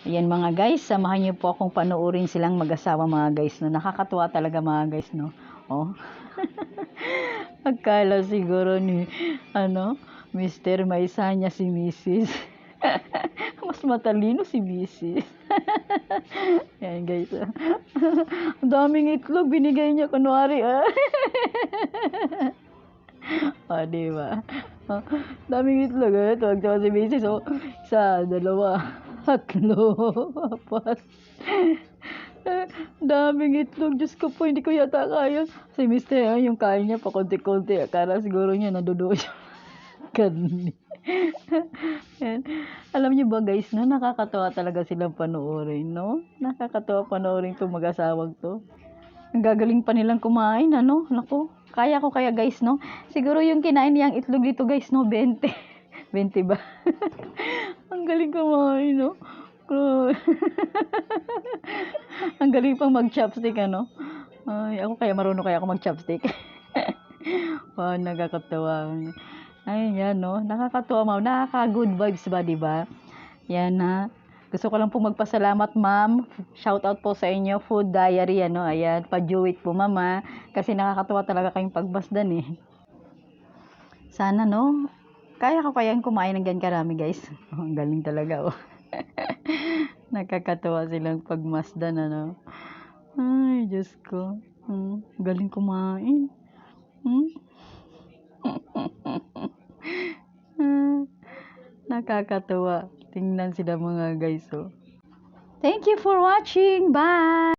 Ayan mga guys, samahan niyo po akong panoorin silang mag-asawa mga guys, no. Nakakatuwa talaga mga guys, no. Oh. Akala siguro ni Mr. Maisanya si Mrs. Mas matalino si Mrs. Ayan guys. Ang daming itlog binigay niya kunwari. O, diba? Oh, daming itlog. Tuwag-tuwa si Mrs. Oh, isa, dalawa, tatlo, apat. Daming itlog. Diyos ko po, hindi ko yata kaya. Si Mr. yung kain niya pa konti-konti. Akala siguro niya naduduo siya. Karni. Alam niyo ba guys, no? Nakakatawa talaga silang panoorin, no? Nakakatawa panoorin itong mag-asawang to. Ang gagaling pa nilang kumain, ano? Naku, kaya ko kaya guys, no? Siguro yung kinain niyang itlog dito guys, no? 20. 20 ba? Ang galing kumain, no? Ang galing pang mag-chopstick, ano? Ay, ako kaya marunong kaya ako mag-chopstick. Wow, nakakatawa. Ay, yan, no? Nakakatawa, ma'am. Nakaka-good vibes ba, di ba? Yan, ha? Gusto ko lang po magpasalamat, ma'am. Shout out po sa inyo, Food Diary, ano? Ayan, pa-Jewit po, mama. Kasi nakakatawa talaga kayong pagmasdan, eh. Sana, no? Kaya ko kayang kumain ng ganyan karami, guys. Oh, ang galing talaga, oh. Nakakatawa silang pagmasdan, ano? Ay, Diyos ko. Galing kumain. Nakakatawa. Tingnan sila mga guys, oh. Thank you for watching. Bye!